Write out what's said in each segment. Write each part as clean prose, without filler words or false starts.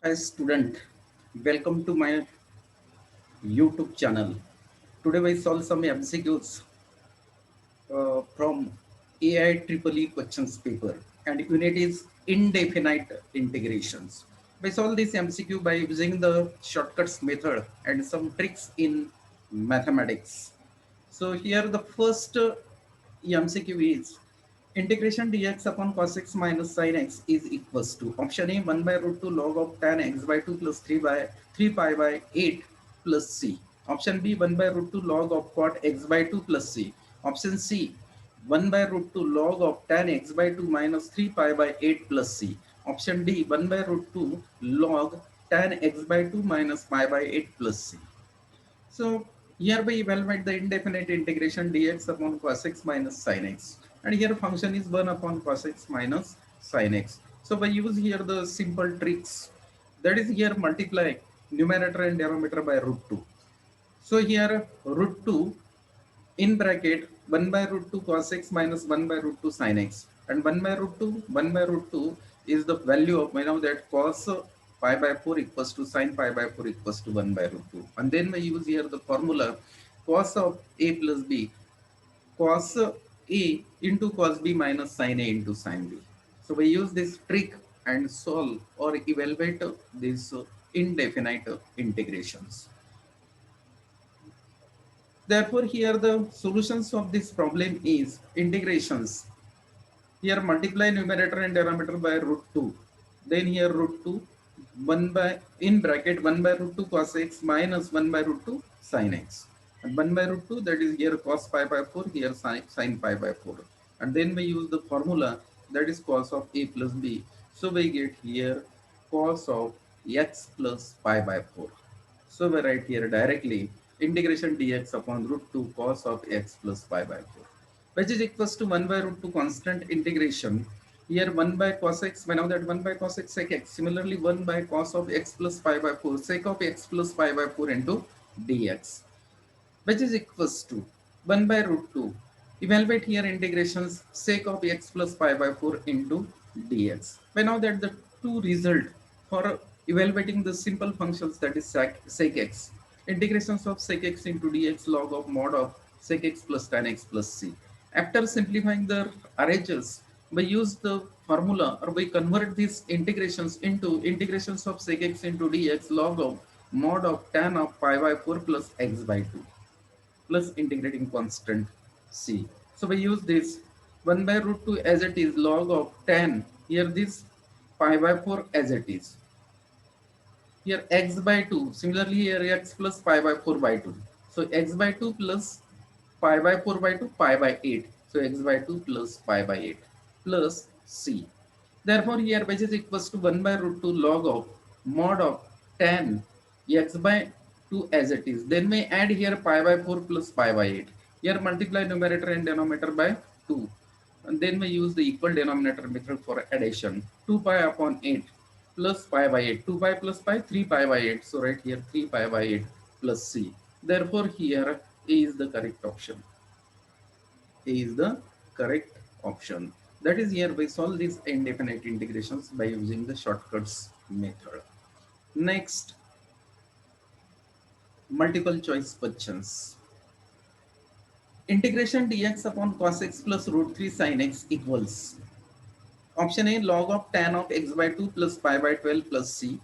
Hi student, welcome to my YouTube channel. Today we solve some MCQs from AI Triple E questions paper and unit is indefinite integrations. We solve this MCQ by using the shortcuts method and some tricks in mathematics. So here the first MCQ is integration dx upon cos x minus sin x is equals to option A 1 by root 2 log of tan x by 2 plus 3 by 3 pi by 8 plus c. Option B 1 by root 2 log of cot x by 2 plus c. Option C 1 by root 2 log of tan x by 2 minus 3 pi by 8 plus c. Option D 1 by root 2 log tan x by 2 minus pi by 8 plus c. So hereby evaluate the indefinite integration dx upon cos x minus sin x. And here function is 1 upon cos x minus sin x. So by use here the simple tricks, that is here multiply numerator and denominator by root 2. So here root 2 in bracket 1 by root 2 cos x minus 1 by root 2 sin x, and 1 by root 2 1 by root 2 is the value of, we know that cos pi by 4 equals to sin pi by 4 equals to 1 by root 2, and then we use here the formula cos of a plus b, cos a into cos b minus sin a into sin b. So we use this trick and solve or evaluate these indefinite integrations. Therefore, here the solutions of this problem is integrations. Here multiply numerator and denominator by root 2. Then here root 2, 1 by, in bracket 1 by root 2 cos x minus 1 by root 2 sin x. And 1 by root 2, that is here cos pi by 4, here sin pi by 4. And then we use the formula, that is cos of a plus b. So we get here cos of x plus pi by 4. So we write here directly integration dx upon root 2 cos of x plus pi by 4, which is equals to 1 by root 2 constant integration. Here 1 by cos x, we know that 1 by cos x sec x. Similarly 1 by cos of x plus pi by 4 sec of x plus pi by 4 into dx, which is equals to 1 by root 2. Evaluate here integrations sec of x plus pi by 4 into dx. We know that the two result for evaluating the simple functions, that is sec x. Integrations of sec x into dx log of mod of sec x plus tan x plus c. After simplifying the RHS, we use the formula or we convert these integrations into integrations of sec x into dx log of mod of tan of pi by 4 plus x by 2 plus integrating constant c. So we use this 1 by root 2 as it is log of tan, here this pi by 4 as it is. Here x by 2, similarly here x plus pi by 4 by 2. So x by 2 plus pi by 4 by 2 pi by 8. So x by 2 plus pi by 8 plus c. Therefore here which is equals to 1 by root 2 log of mod of tan x by 2 as it is. Then we add here pi by 4 plus pi by 8. Here multiply numerator and denominator by 2. And then we use the equal denominator method for addition. 2 pi upon 8 plus pi by 8. 2 pi plus pi, 3 pi by 8. So right here 3 pi by 8 plus c. Therefore here A is the correct option. A is the correct option. That is here we solve these indefinite integrations by using the shortcuts method. Next, multiple choice questions. Integration dx upon cos x plus root 3 sin x equals option A log of tan of x by 2 plus pi by 12 plus c.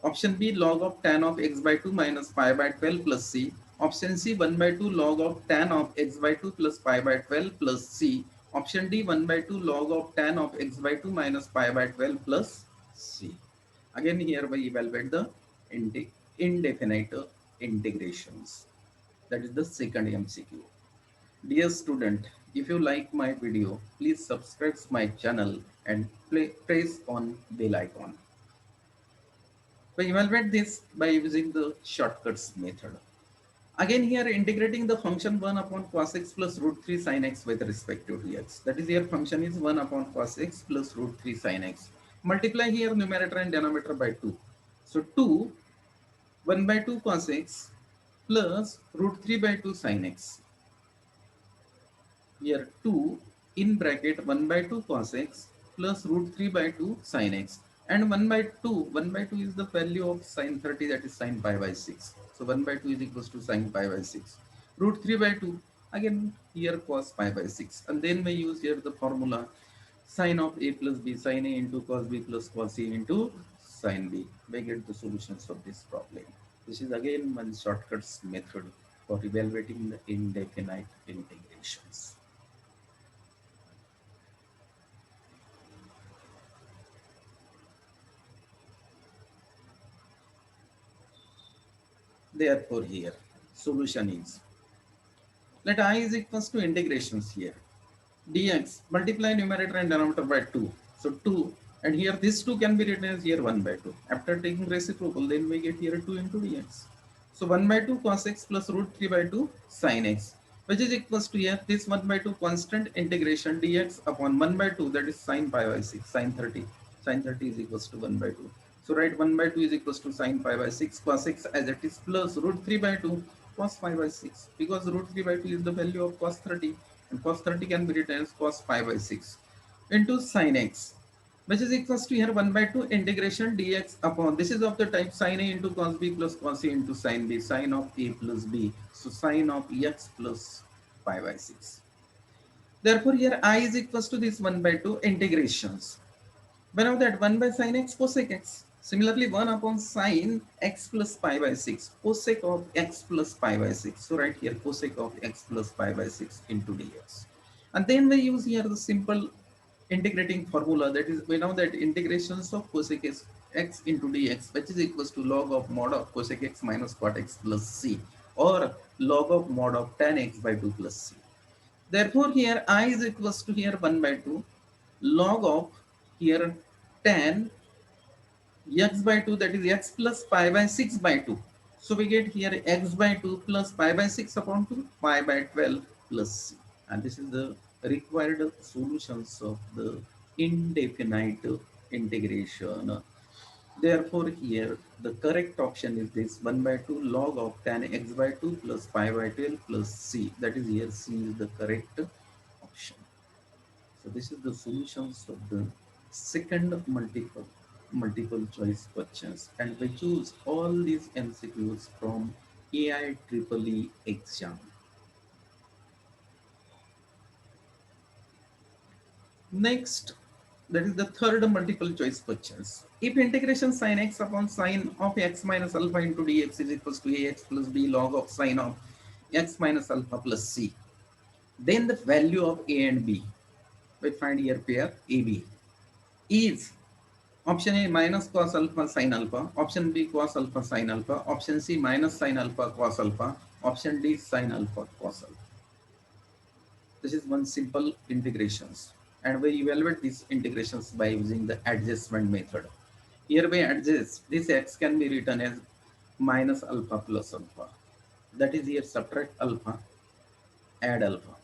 Option B log of tan of x by 2 minus pi by 12 plus c. Option C 1 by 2 log of tan of x by 2 plus pi by 12 plus c. Option D 1 by 2 log of tan of x by 2 minus pi by 12 plus c. Again here we evaluate the indefinite integrations. That is the second MCQ. Dear student, if you like my video, please subscribe my channel and press on bell icon. We evaluate this by using the shortcuts method. Again here integrating the function 1 upon cos x plus root 3 sin x with respect to dx. That is here function is 1 upon cos x plus root 3 sin x. Multiply here numerator and denominator by 2. So 2, 1 by 2 cos x plus root 3 by 2 sin x. Here 2 in bracket 1 by 2 cos x plus root 3 by 2 sin x. And 1 by 2, 1 by 2 is the value of sine 30, that is sine pi by 6. So 1 by 2 is equals to sine pi by 6. Root 3 by 2, again here cos pi by 6. And then we use here the formula sine of a plus b, sine a into cos b plus cos a into sine b. We get the solutions of this problem. This is again one shortcuts method for evaluating the indefinite integrations. Therefore, here solution is, let I is equals to integrations here. Dx, multiply numerator and denominator by 2. So 2, and here this 2 can be written as here 1 by 2. After taking reciprocal, then we get here 2 into dx. So 1 by 2 cos x plus root 3 by 2 sin x, which is equals to here this 1 by 2 constant integration dx upon 1 by 2, that is sin pi by 6, sin 30. Sin 30 is equals to 1 by 2. So write 1 by 2 is equals to sin pi by 6 cos x as it is plus root 3 by 2 cos pi by 6, because root 3 by 2 is the value of cos 30, and cos 30 can be written as cos pi by 6 into sin x, which is equals to here 1 by 2 integration dx upon, this is of the type sin a into cos b plus cos a into sin b, sin of a plus b, so sin of x plus pi by 6. Therefore here I is equals to this 1 by 2 integrations. When of that 1 by sin x cosec x. Similarly 1 upon sin x plus pi by 6 cosec of x plus pi by 6. So right here cosec of x plus pi by 6 into dx. And then we use here the simple integrating formula, that is we know that integrations of cosec x into dx, which is equals to log of mod of cosec x minus cot x plus c, or log of mod of tan x by 2 plus c. Therefore, here I is equals to here 1 by 2 log of here tan x by 2, that is x plus pi by 6 by 2. So we get here x by 2 plus pi by 6 upon 2, pi by 12 plus c. And this is the required solutions of the indefinite integration. Therefore, here the correct option is this 1 by 2 log of tan x by 2 plus pi by 12 plus c. That is here c is the correct option. So this is the solutions of the second multiple choice questions, and we choose all these MCQs from AIEEE exam. Next, that is the third multiple choice questions. If integration sin x upon sin of x minus alpha into dx is equals to ax plus b log of sin of x minus alpha plus c, then the value of a and b, we find here pair AB, is option A minus cos alpha sin alpha, option B cos alpha sin alpha, option C minus sin alpha cos alpha, option D sin alpha cos alpha. This is one simple integrations, and we evaluate these integrations by using the adjustment method. Here we adjust, this x can be written as minus alpha plus alpha. That is here subtract alpha, add alpha.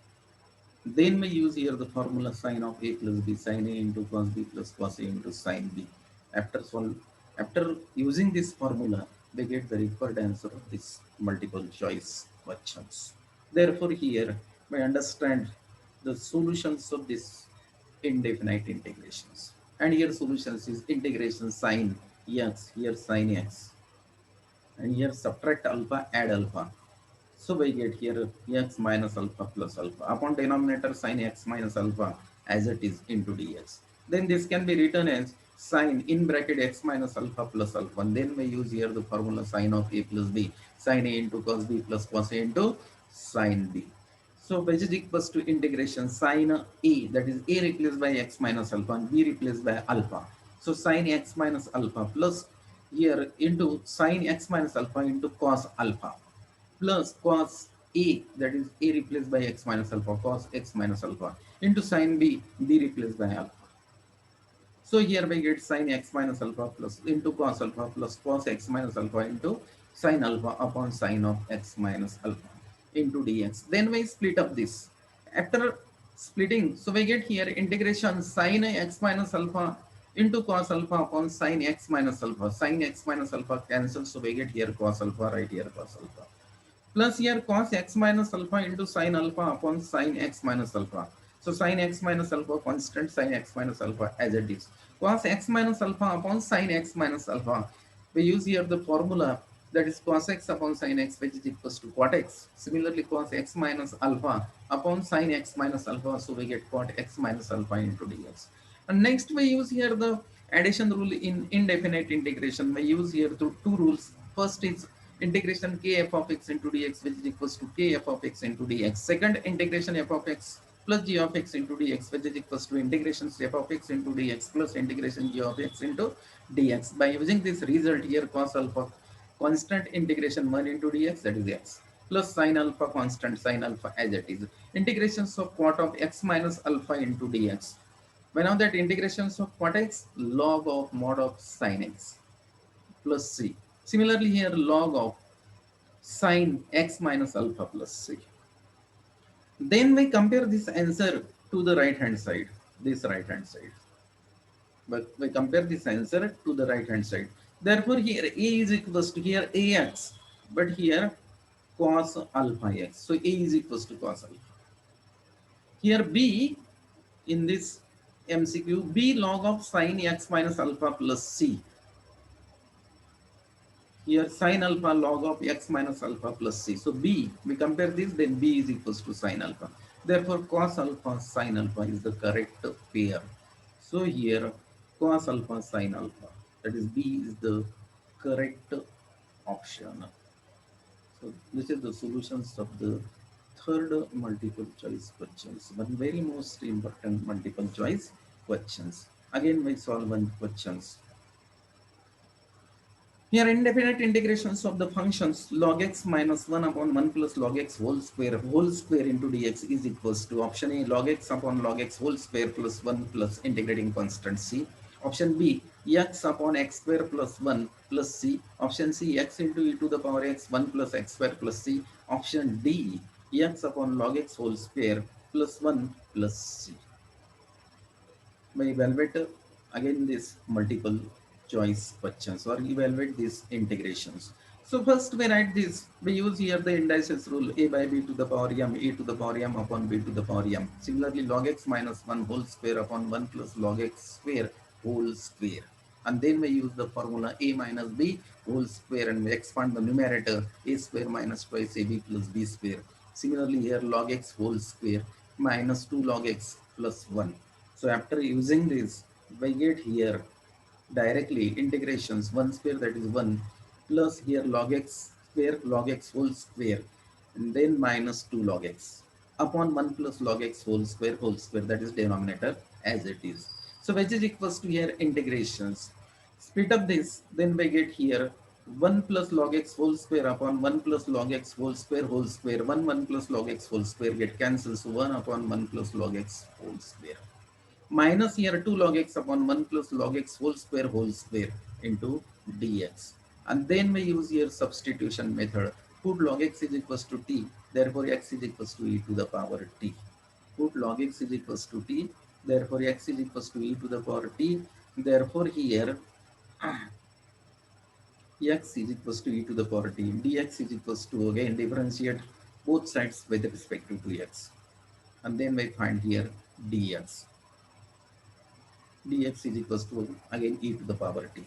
Then we use here the formula sin of a plus b, sin a into cos b plus cos a into sin b. After using this formula, we get the required answer of this multiple choice questions. Therefore, here we understand the solutions of this indefinite integrations. And here solutions is integration sin x, here sin x, and here subtract alpha, add alpha. So we get here x minus alpha plus alpha upon denominator sin x minus alpha as it is into dx. Then this can be written as sin in bracket x minus alpha plus alpha. And then we use here the formula sin of a plus b, sin a into cos b plus cos a into sin b. So which is equals to integration sin a, that is a replaced by x minus alpha and b replaced by alpha. So sin x minus alpha plus here into sin x minus alpha into cos alpha plus cos a, that is a replaced by x minus alpha, cos x minus alpha into sin b, b replaced by alpha. So here we get sin x minus alpha plus into cos alpha plus cos x minus alpha into sin alpha upon sin of x minus alpha into dx. Then we split up this. After splitting, so we get here integration sin x minus alpha into cos alpha upon sin x minus alpha. Sin x minus alpha cancels, so we get here cos alpha, right here cos alpha. Plus here cos x minus alpha into sin alpha upon sin x minus alpha. So sin x minus alpha constant, sin x minus alpha as it is. cos x minus alpha upon sin x minus alpha. We use here the formula, that is cos x upon sin x, which is equals to quat x. Similarly, cos x minus alpha upon sin x minus alpha, so we get quat x minus alpha into dx. And next we use here the addition rule in indefinite integration. We use here two rules. First is integration k f of x into dx, which is equals to k f of x into dx. Second, integration f of x plus g of x into dx, which is equals to integration f of x into dx plus integration g of x into dx. By using this result here, cos alpha constant integration 1 into dx, that is x, plus sin alpha constant sin alpha as it is, integrations of quat of x minus alpha into dx. When now that integrations of quat x, log of mod of sin x plus c. Similarly here, log of sin x minus alpha plus c. Then we compare this answer to the right hand side, this right hand side. But we compare this answer to the right hand side. Therefore, here a is equals to here ax, but here cos alpha x. So a is equals to cos alpha. Here b in this MCQ, b log of sin x minus alpha plus c. Here sin alpha log of x minus alpha plus c. So b, we compare this, then b is equals to sin alpha. Therefore, cos alpha sin alpha is the correct pair. So here cos alpha sin alpha, that is b is the correct option. So this is the solutions of the third multiple choice questions. One very most important multiple choice questions. Again we solve one questions. Here indefinite integrations of the functions log x minus 1 upon 1 plus log x whole square into dx is equals to option A, log x upon log x whole square plus 1 plus integrating constant c. Option B, x upon x square plus 1 plus c. Option C, x into e to the power x 1 plus x square plus c. Option D, x upon log x whole square plus 1 plus c. By evaluate again this multiple choice questions or evaluate these integrations. So first we write this, we use here the indices rule, a by b to the power m, a to the power m upon b to the power m. Similarly, log x minus 1 whole square upon 1 plus log x square whole square. And then we use the formula a minus b whole square and we expand the numerator, a square minus twice ab plus b square. Similarly here, log x whole square minus 2 log x plus 1. So after using this, we get here directly integrations 1 square, that is 1, plus here log x square log x whole square, and then minus 2 log x upon 1 plus log x whole square, that is denominator as it is. So which is equals to here integrations. Split up this, then we get here 1 plus log x whole square upon 1 plus log x whole square, 1 plus log x whole square get cancelled, so 1 upon 1 plus log x whole square, minus here 2 log x upon 1 plus log x whole square into dx. And then we use here substitution method. Put log x is equals to t, therefore x is equals to e to the power t. Put log x is equals to t, therefore x is equals to e to the power t. Therefore here x is equals to e to the power t, dx is equals to, again differentiate both sides with respect to x. And then we find here dx. Dx is equals to again e to the power t.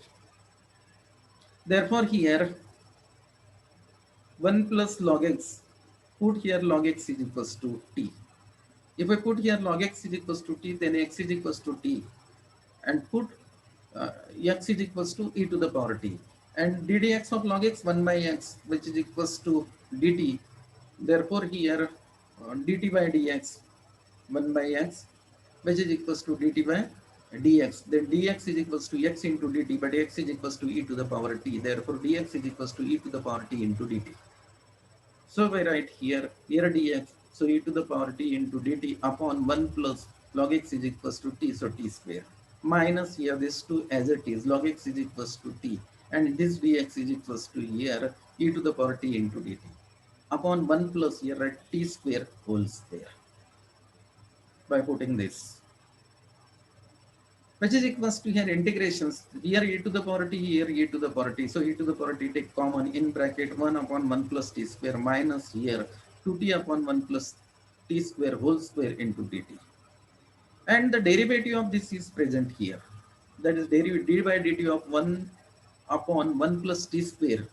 Therefore here 1 plus log x, put here log x is equals to t. If I put here log x is equals to t, then x is equals to t, and put x is equals to e to the power t, and ddx of log x 1 by x, which is equals to dt. Therefore here dt by dx 1 by x, which is equals to dt by dx. Then dx is equals to x into dt, but x is equals to e to the power t. Therefore dx is equals to e to the power t into dt. So we write here dx, so e to the power t into dt upon 1 plus log x is equals to t, so t square, minus here this 2 as it is, log x is equals to t, and this dx is equals to here e to the power t into dt upon 1 plus here at t square whole square. By putting this, which is equals to here integrations, here e to the power t, here e to the power t. So e to the power t take common, in bracket 1 upon 1 plus t square minus here 2t upon 1 plus t square whole square into dt. And the derivative of this is present here. that is derivative d by dt of 1 upon 1 plus t square.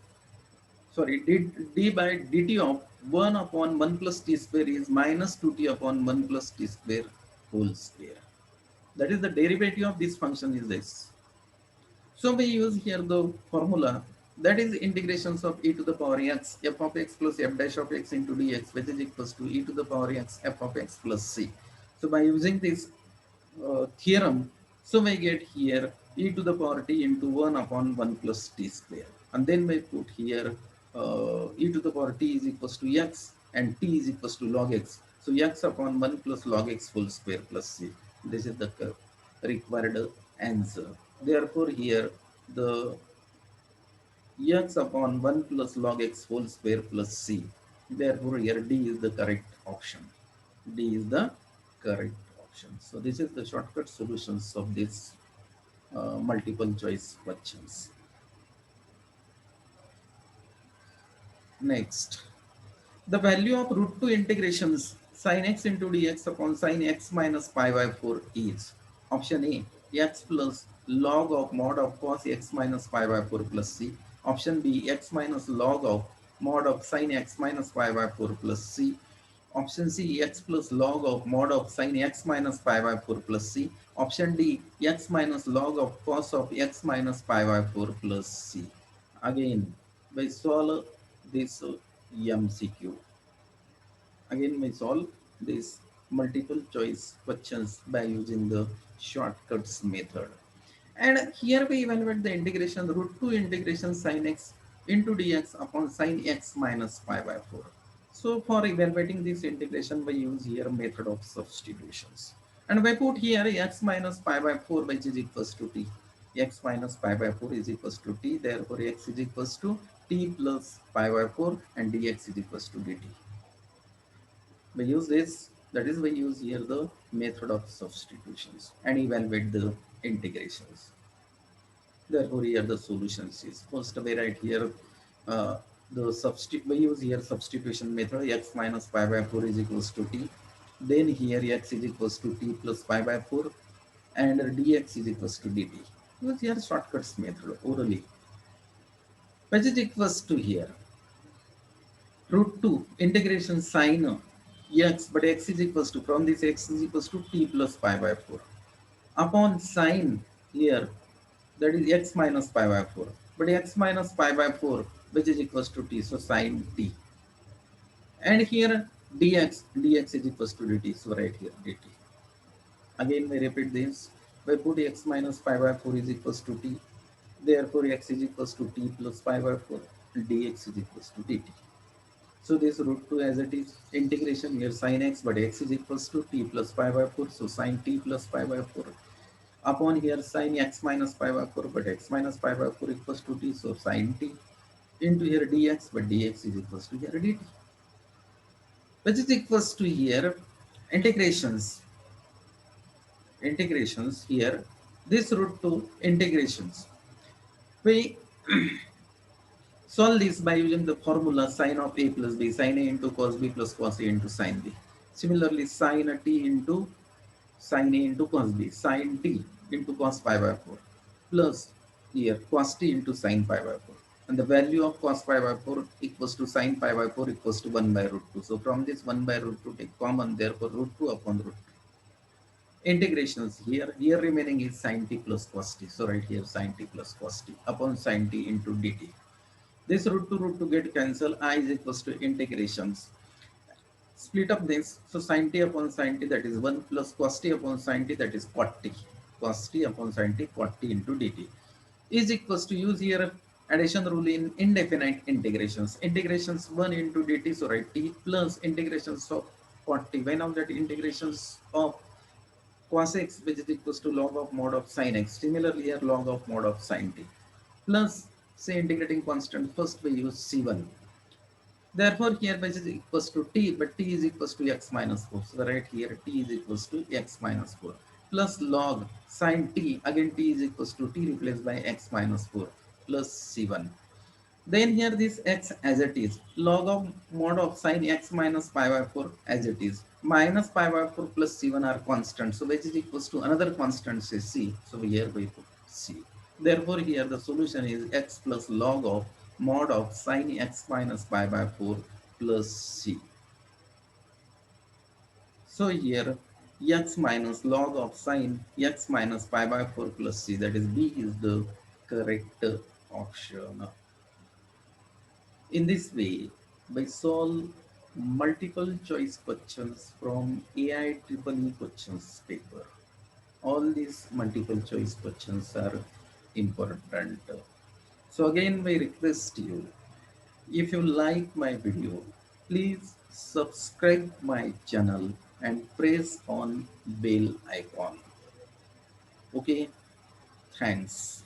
Sorry, d by dt of 1 upon 1 plus t square is minus 2t upon 1 plus t square whole square. That is the derivative of this function is this. So we use here the formula, that is integrations of e to the power x f of x plus f dash of x into dx, which is equals to e to the power x f of x plus c. So by using this theorem, so we get here e to the power t into 1 upon 1 plus t square. And then we put here e to the power t is equals to x and t is equals to log x. So x upon 1 plus log x whole square plus c. This is the required answer. Therefore, here the x upon 1 plus log x whole square plus c. Therefore, here D is the correct option. D is the correct option. So, this is the shortcut solutions of this multiple choice questions. Next, the value of root 2 integrations sin x into dx upon sin x minus pi by 4 is option A, x plus log of mod of cos x minus pi by 4 plus c. Option B, x minus log of mod of sin x minus pi by 4 plus c. Option C, x plus log of mod of sin x minus pi by 4 plus c. Option D, x minus log of cos of x minus pi by 4 plus c. Again, we solve this MCQ. Again, we solve these multiple choice questions by using the shortcuts method. And here we evaluate the integration root 2 integration sin x into dx upon sin x minus pi by 4. So for evaluating this integration, we use here method of substitutions. And we put here x minus pi by 4 which is equals to t. X minus pi by 4 is equals to t. Therefore, x is equals to t plus pi by 4 and dx is equals to dt. We use this, that is we use here the method of substitutions and evaluate the integrations. Therefore, here the solutions is first we write here the substitute. We use here substitution method. X minus pi by 4 is equals to t. Then here x is equals to t plus pi by 4 and dx is equals to dt. Use here shortcuts method orally, which is equals to here root 2 integration sine x, but x is equals to, from this x is equals to t plus pi by 4 upon sine here, that is x minus pi by 4, but x minus pi by 4 which is equals to t, so sine t. And here dx is equals to dt, so right here dt. Again we repeat this, we put x minus pi by 4 is equals to t, therefore x is equals to t plus pi by 4, dx is equals to dt. So this root 2 as it is integration here sin x, but x is equals to t plus pi by 4, so sin t plus pi by 4 upon here sin x minus pi by 4, but x minus pi by 4 equals to t, so sin t into here dx, but dx is equals to here dt, which is equals to here integrations here, this root 2 integrations. We solve this by using the formula sin of a plus b, sin a into cos b plus cos a into sin b. Similarly, sin t into sin a into cos b, sin t into cos pi by 4 plus here cos t into sin pi by 4. And the value of cos pi by 4 equals to sin pi by 4 equals to 1 by root 2. So from this 1 by root 2 take common, therefore root 2 upon root 2. Integrations here remaining is sin t plus cos t. So right here sin t plus cos t upon sin t into dt. This root 2 get cancelled, I is equals to integrations. Split up this, so sin t upon sin t, that is 1 plus cos t upon sin t, that is cot t. Cos t upon sin t, cot t into dt is equals to, use here addition rule in indefinite integrations. Integrations 1 into dt, so write t plus integrations of cot t. When of that integrations of cos x, which is equals to log of mod of sin x. Similarly here log of mod of sin t plus, say integrating constant, first we use c1. Therefore here which is equals to t, but t is equals to x minus 4. So right here t is equals to x minus 4 plus log sin t, again t is equals to t replaced by x minus 4 plus c1. Then here this x as it is, log of mod of sin x minus pi by 4 as it is, minus pi by 4 plus c1 are constant, so which is equals to another constant, say c. So here we put c. Therefore, here the solution is x plus log of mod of sin x minus pi by 4 plus c. So here x minus log of sin x minus pi by 4 plus c, that is B, is the correct option. In this way, by solve multiple choice questions from AI questions paper. All these multiple choice questions are important. So again, I request you, if you like my video, please subscribe my channel and press on bell icon. Okay, thanks.